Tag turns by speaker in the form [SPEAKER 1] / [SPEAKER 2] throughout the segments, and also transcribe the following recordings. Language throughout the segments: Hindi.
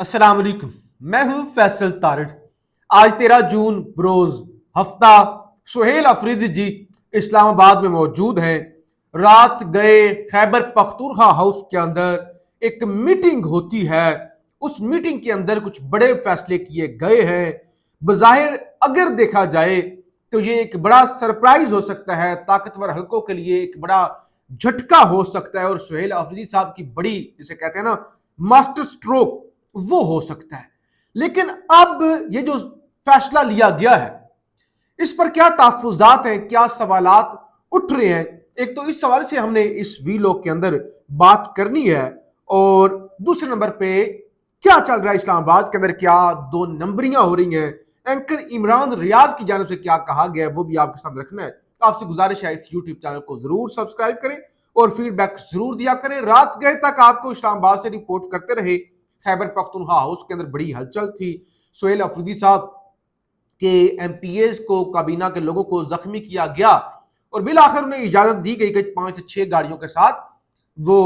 [SPEAKER 1] अस्सलाम वालेकुम। मैं हूं फैसल तारड़। आज 13 जून बरोज हफ्ता सुहेल अफरीदी जी इस्लामाबाद में मौजूद हैं। रात गए खैबर पख्तूनख्वा हाउस के अंदर एक मीटिंग होती है। उस मीटिंग के अंदर कुछ बड़े फैसले किए गए हैं। बज़ाहिर अगर देखा जाए तो ये एक बड़ा सरप्राइज हो सकता है, ताकतवर हलकों के लिए एक बड़ा झटका हो सकता है और सुहेल अफरीदी साहब की बड़ी, जिसे कहते हैं ना, मास्टर स्ट्रोक वो हो सकता है। लेकिन अब ये जो फैसला लिया गया है इस पर क्या तहफुजात हैं, क्या सवालात उठ रहे हैं। एक तो इस सवाल से हमने इस वीलॉग के अंदर बात करनी है, और दूसरे नंबर पे क्या चल रहा है इस्लामाबाद के अंदर, क्या दो नंबरियां हो रही हैं, एंकर इमरान रियाज की जानिब से क्या कहा गया है वो भी आपके सामने रखना है। आपसे गुजारिश है इस यूट्यूब चैनल को जरूर सब्सक्राइब करें और फीडबैक जरूर दिया करें। रात गए तक आपको इस्लामाबाद से रिपोर्ट करते रहे। खैबर पख्तूनख्वा हाउस के अंदर बड़ी हलचल थी। सुहेल अफरीदी साहब के एमपीएस को, काबीना के लोगों को जख्मी किया गया और बिल आखिर उन्हें इजाजत दी गई कि 5 से 6 गाड़ियों के साथ वो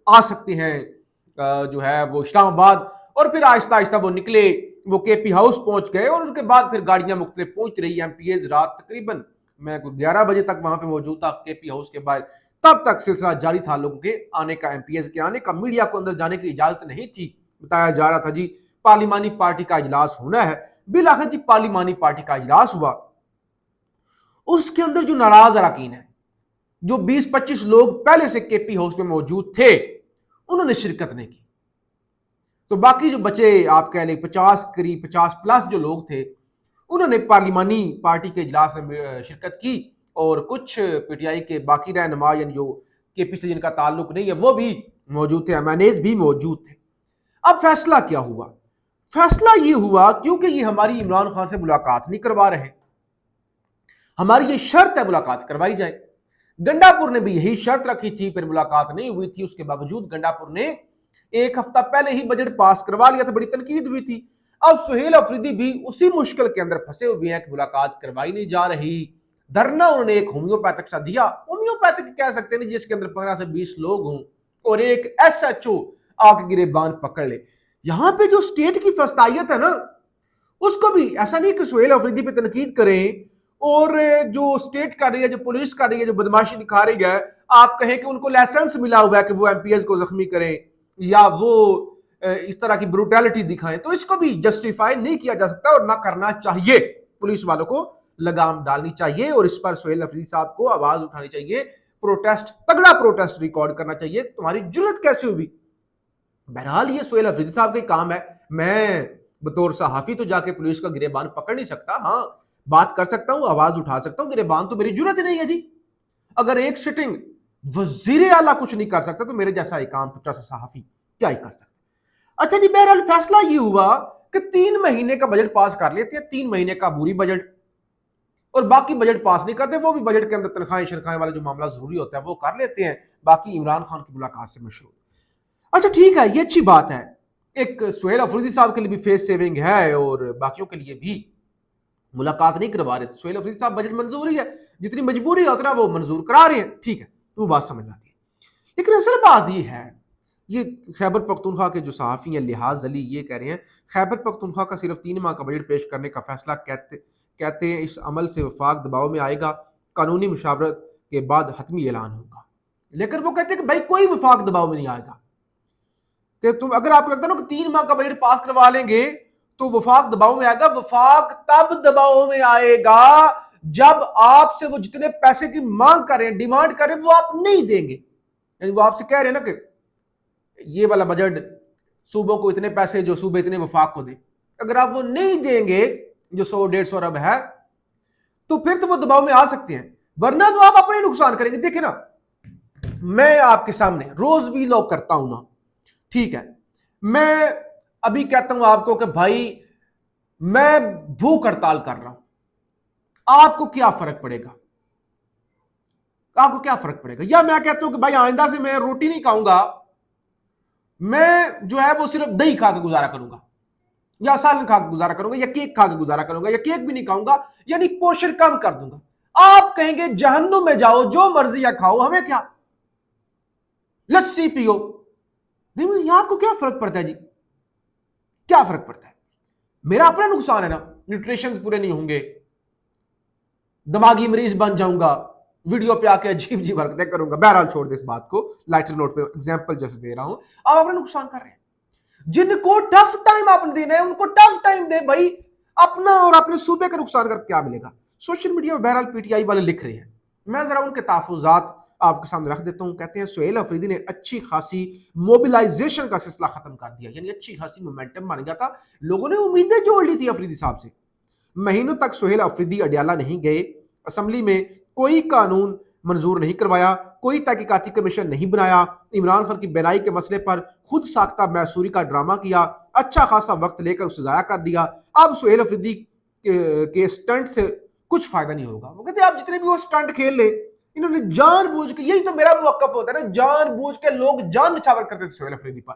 [SPEAKER 1] आ सकते हैं जो है वो इस्लामाबाद। और फिर आहिस्ता आहिस्ता वो निकले, वो केपी हाउस पहुंच गए और उसके बाद फिर गाड़ियां मुख्तलिफ पहुंच रही। एमपीएस रात तकरीबन मैं 11 बजे तक वहां पे मौजूद था केपी हाउस के बाहर। तब तक सिलसिला जारी था लोगों के आने का, एमपीएस के आने का। मीडिया को अंदर जाने की इजाजत नहीं थी। बताया जा रहा था जी पार्लिमानी पार्टी का इजलास होना है। बिल आखिर जी पार्लिमानी पार्टी का इजलास हुआ। उसके अंदर जो नाराज अरकान है, जो 20-25 लोग पहले से केपी हाउस में मौजूद थे, उन्होंने शिरकत नहीं की। तो बाकी जो बचे, आप कह लें 50 करीब 50 प्लस जो लोग थे, उन्होंने पार्लिमानी पार्टी के इजलास में शिरकत की। और कुछ पीटीआई के बाकी रहनुमा, यानी जो केपी से जिनका ताल्लुक नहीं है, वो भी मौजूद थे, एमएनएस भी मौजूद थे। अब फैसला क्या हुआ? फैसला ये हुआ, क्योंकि ये हमारी इमरान खान से मुलाकात नहीं करवा रहे, हमारी ये शर्त है मुलाकात करवाई जाए। गंडापुर ने भी यही शर्त रखी थी, फिर मुलाकात नहीं हुई थी। उसके बावजूद गंडापुर ने एक हफ्ता पहले ही बजट पास करवा लिया था, बड़ी तनकीद हुई थी। अब सुहेल अफरीदी भी उसी मुश्किल के अंदर फंसे हुए हैं कि मुलाकात करवाई नहीं जा रही। धरना उन्होंने एक होम्योपैथिक सा दिया, होम्योपैथिक कह सकते हैं जिसके अंदर 15 से 20 लोग हों और एक एसएचओ आके गिरेबान पकड़ ले। यहां पे जो स्टेट की फस्तायत है ना, उसको भी ऐसा नहीं कि सुहेल अफरीदी पे तनकीद करें और जो स्टेट कर रही है, जो पुलिस कर रही है, जो बदमाशी दिखा रही है, आप कहें कि उनको लाइसेंस मिला हुआ है कि वो एमपीएस को जख्मी करें या वो इस तरह की ब्रूटैलिटी दिखाएं, तो इसको भी जस्टिफाई नहीं किया जा सकता और ना करना चाहिए। पुलिस वालों को लगाम डालनी चाहिए और इस पर सुहेल अफरीदी साहब को आवाज उठानी चाहिए। प्रोटेस्ट, तगड़ा प्रोटेस्ट रिकॉर्ड करना चाहिए। तुम्हारी जुर्रत कैसे हुई? बहरहाल ये सुहेल अफरीदी साहब का काम है। मैं बतौर सहाफी तो जाके पुलिस का गिरेबान पकड़ नहीं सकता। हाँ, बात कर सकता हूं, आवाज उठा सकता हूं, गिरेबान तो मेरी जुर्रत ही नहीं है जी। अगर एक सिटिंग वजीर आला कुछ नहीं कर सकता तो मेरे जैसा एक आम टुच्चा सा सहाफी क्या ही कर सकता। अच्छा जी, बहरहाल फैसला ये हुआ कि 3 महीने का बजट पास कर लेते हैं, 3 महीने का बुरी बजट, और बाकी बजट पास नहीं करते। वो भी बजट के अंदर तनख्वाहें शनख्वाहें वाला जो मामला जरूरी होता है वो कर लेते हैं, बाकी इमरान खान की मुलाकात से मशरूर। अच्छा ठीक है, ये अच्छी बात है। एक सुहेल अफरीदी साहब के लिए भी फेस सेविंग है और बाकियों के लिए भी। मुलाकात नहीं करवा रहे, सुहेल अफरीदी साहब बजट मंजूरी है, जितनी मजबूरी है उतना वो मंजूर करा रहे हैं, ठीक है, तो वो बात समझ आती है। लेकिन असल बात ये है, ये खैबर पख्तूनख्वा के जो सहाफ़ी हैं लिहाज अली, ये कह रहे हैं खैबर पख्तूनख्वा का सिर्फ 3 माह का बजट पेश करने का फैसला कहते हैं इस अमल से वफाक दबाव में आएगा, कानूनी मुशावरत के बाद हतमी ऐलान होगा। लेकिन वो कहते हैं कि भाई कोई वफाक दबाव में नहीं आएगा, कि तुम, अगर आपको लगता है ना कि 3 माह का बजट पास करवा लेंगे तो वफाक दबाव में आएगा। वफाक तब दबाव में आएगा जब आपसे वो जितने पैसे की मांग करें, डिमांड करें, वो आप नहीं देंगे। यानी वो आपसे कह रहे हैं ना कि ये वाला बजट सूबों को इतने पैसे, जो सूबे इतने वफाक को दे, अगर आप वो नहीं देंगे जो 100-150 अरब है, तो फिर तो वो दबाव में आ सकते हैं, वरना तो आप अपने नुकसान करेंगे। देखे ना, मैं आपके सामने रोज वीलॉग करता हूं ना, ठीक है, मैं अभी कहता हूं आपको कि भाई मैं भूख हड़ताल कर रहा हूं, आपको क्या फर्क पड़ेगा? आपको क्या फर्क पड़ेगा? या मैं कहता हूं कि भाई आइंदा से मैं रोटी नहीं खाऊंगा, मैं जो है वो सिर्फ दही खा के गुजारा करूंगा, या सालन खा के गुजारा करूंगा, या केक खा के गुजारा करूंगा, या केक भी नहीं खाऊंगा, यानी पोषण कम कर दूंगा। आप कहेंगे जहन्नुम में जाओ, जो मर्जी या खाओ, हमें क्या, लस्सी पियो। नहीं, आपको क्या फर्क पड़ता है जी? क्या फर्क पड़ता है? मेरा अपना नुकसान है ना, न्यूट्रिशन पूरे नहीं होंगे, दिमागी मरीज बन जाऊंगा, वीडियो पे आके अजीब अजीब हरकतें करूंगा। बहरहाल छोड़ दे इस बात को, लाइटर नोट पे एग्जांपल जैसे दे रहा हूं। आप अपना नुकसान कर रहे हैं। जिनको टफ टाइम आपने देना है उनको टफ टाइम दे भाई, अपना और अपने सूबे का नुकसान कर क्या मिलेगा? सोशल मीडिया में बहरहाल पीटीआई वाले लिख रहे हैं, मैं जरा उनके तहफुजात आपके सामने रख देता हूं। कहते हैं सुहेल अफरीदी ने अच्छी खासी मोबिलाइजेशन का सिलसिला खत्म कर दिया, यानी अच्छी खासी मोमेंटम बन गया था, लोगों ने उम्मीदें जोड़ ली थी अफरीदी साहब से। महीनों तक सुहेल अफरीदी अडियाला नहीं गए, असम्बली में कोई कानून मंजूर नहीं करवाया, कोई तहकीकाती कमीशन नहीं बनाया, इमरान खान की बेनाई के मसले पर खुद साख्ता मैसूरी का ड्रामा किया, अच्छा खासा वक्त लेकर उसे जाया कर दिया। अब सुहेल अफरीदी के स्टंट से कुछ फायदा नहीं होगा। वो कहते हैं आप जितने भी वो स्टंट खेल ले, इन्होंने जानबूझ के, यही तो मेरा मुवक्कफ होता है ना, जानबूझ के लोग जान निछावर करते थे सुहेल अफरीदी पर,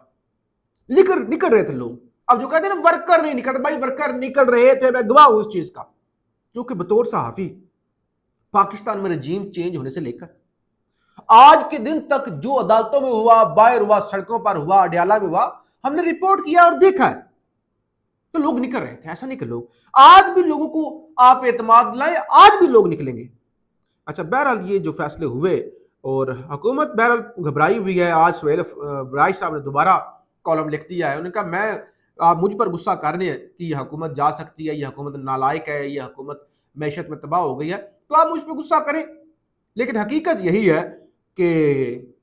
[SPEAKER 1] निकल रहे थे लोग। अब जो कहते हैं ना वर्कर नहीं निकल, भाई वर्कर निकल रहे थे, मैं गवाह हूं इस चीज का, क्योंकि बतौर सहाफी पाकिस्तान में रजीम चेंज होने से लेकर आज के दिन तक जो अदालतों में हुआ, बाहर हुआ, सड़कों पर हुआ, अडियाला में हुआ, हमने रिपोर्ट किया और देखा है, तो लोग निकल रहे थे। ऐसा नहीं कि लोग आज भी, लोगों को आप एतमाद लाए, आज भी लोग निकलेंगे। अच्छा, बहरहाल ये जो फैसले हुए और हुकूमत बहरहाल घबराई हुई है। आज सुहेल राइस साहब ने दोबारा कॉलम लिख दिया है, उन्होंने कहा मैं, आप मुझ पर गुस्सा कर रहे हैं कि यह हुकूमत जा सकती है, यह हुकूमत नालायक है, यह हुकूमत मैशत में तबाह हो गई है, तो आप मुझ पर गुस्सा करें, लेकिन हकीकत यही है कि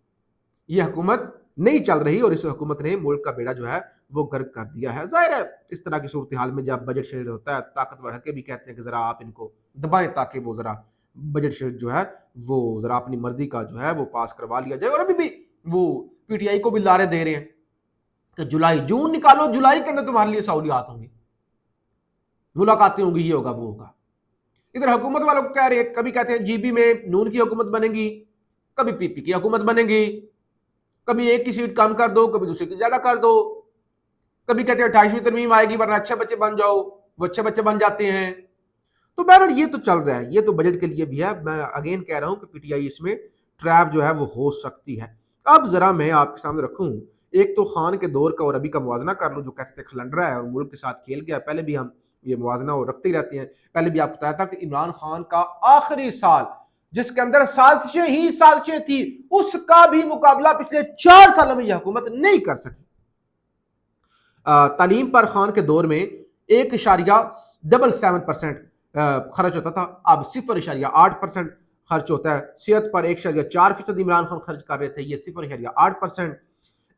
[SPEAKER 1] यह हुकूमत नहीं चल रही और इस हुकूमत ने मुल्क का बेड़ा जो है वो गर्क कर दिया है। जाहिर है इस तरह की सूरत हाल में जब बजट शेयर होता है, ताकतवर हल्के भी कहते हैं कि जरा आप इनको दबाएं ताकि वो जरा बजट शेयर जो है वो जरा अपनी मर्जी का जो है वो पास करवा लिया जाए। और अभी भी वो पीटीआई को भी लारे दे रहे हैं कि जुलाई जून निकालो, जुलाई के अंदर तुम्हारे लिए सहूलियात होंगी, मुलाकातें होंगी, ये होगा वो होगा। इधर हुकूमत वालों को कह रहे हैं, कभी कहते हैं जीबी में नून की हुकूमत बनेगी, कभी पीपी की हुकूमत बनेगी, कभी एक की सीट कम कर दो, कभी दूसरी की ज्यादा कर दो, कभी कहते हैं 28वीं तरमीम आएगी वरना अच्छे बच्चे बन जाओ, वो अच्छे बच्चे बन जाते हैं। तो बहरहाल ये तो चल रहा है, ये तो बजट के लिए भी है। मैं अगेन कह रहा हूं कि पीटीआई इसमें ट्रैप जो है वो हो सकती है। अब जरा मैं आपके सामने रखूं एक तो खान के दौर का और अभी का मुवाजना कर लूं, जो कहते थे खलंडरा है और मुल्क के साथ खेल गया। पहले भी हम ये मुवाजना वो रखते ही रहते हैं। पहले भी आपको बताया था कि इमरान खान का आखिरी साल जिसके अंदर साजिशें ही साजिशें थी, उसका भी मुकाबला पिछले 4 सालों में यह हुकूमत नहीं कर सकी। तालीम पर खान के दौर में 1.77% खर्च होता था, अब 0.8% खर्च होता है। सेहत पर 1.4% इमरान खान खर्च कर रहे थे, ये 0.8%।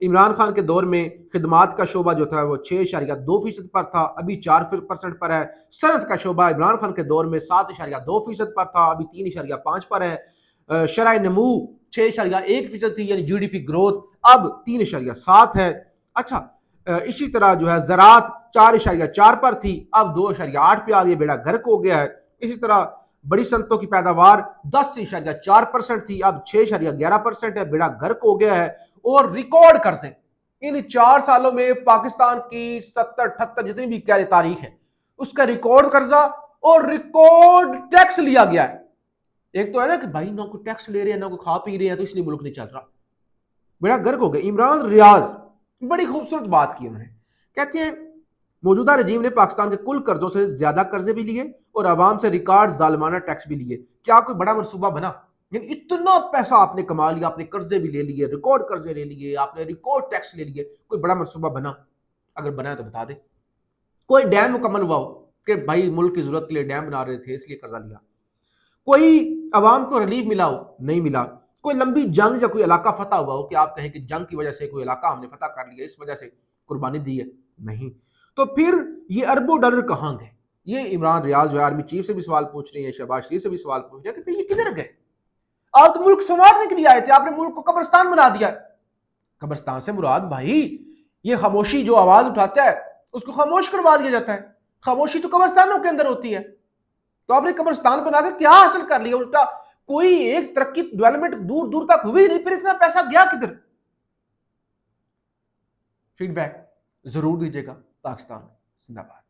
[SPEAKER 1] इमरान खान के दौर में खिदमात का शोबा जो था वो 6.2% पर था, अभी 4% पर है। सनत का शोबा इमरान खान के दौर में 7.2% पर था, अभी 3.5 पर है। शरह नमू 6.1% थी, यानी जीडीपी ग्रोथ अब 3.7 है। अच्छा, इसी तरह जो है ज़राअत 4.4 पर थी, अब 2.8 पे आ गई, बेड़ा गर्क हो गया है। इसी तरह बड़ी सनतों की पैदावार 10.4% थी, अब 6.11% है, बेड़ा गर्क हो गया है। और रिकॉर्ड कर्जे इन 4 सालों में पाकिस्तान की 70-78 जितनी भी क्या तारीख है उसका रिकॉर्ड कर्जा और रिकॉर्ड टैक्स लिया गया है। एक तो है ना कि भाई ना कोई टैक्स ले रहे हैं ना कोई खा पी रहे हैं, तो इसलिए मुल्क नहीं चल रहा, बेड़ा गर्क हो गया। इमरान रियाज बड़ी खूबसूरत बात की उन्होंने, कहते हैं मौजूदा रजीम ने पाकिस्तान के कुल कर्जों से ज्यादा कर्जे भी लिए और आवाम से रिकॉर्ड जालिमाना टैक्स भी लिए। क्या कोई बड़ा मनसूबा बना? यानी इतना पैसा आपने कमा लिया, आपने कर्जे भी ले लिए, रिकॉर्ड कर्जे ले लिए, आपने रिकॉर्ड टैक्स ले लिए, कोई बड़ा मनसूबा बना? अगर बना है तो बता दे। कोई डैम मुकम्मल हुआ हो कि भाई मुल्क की जरूरत के लिए डैम बना रहे थे इसलिए कर्जा लिया? कोई आवाम को रिलीफ मिला हो? नहीं मिला। कोई लंबी जंग या कोई इलाका फतह हुआ हो कि आप कहें कि जंग की वजह से कोई इलाका हमने फतह कर लिया, इस वजह से कुर्बानी दी है? नहीं। तो फिर ये अरबों डॉलर कहां गए? ये इमरान रियाज जो आर्मी चीफ से भी सवाल पूछ रहे हैं, शहबाज शरीफ से भी सवाल पूछ रहे हैं कि फिर ये किधर गए? आप तो मुल्क संवारने के लिए आए थे, आपने मुल्क को कब्रिस्तान बना दिया। कब्रिस्तान से मुराद भाई ये खामोशी जो आवाज उठाता है उसको खामोश करवा दिया जाता है। खामोशी तो कब्रिस्तानों के अंदर होती है। तो आपने कब्रिस्तान बनाकर क्या हासिल कर लिया? उल्टा कोई एक तरक्की डेवलपमेंट दूर दूर तक हुई नहीं, फिर इतना पैसा गया किधर? फीडबैक जरूर दीजिएगा। पाकिस्तान जिंदाबाद।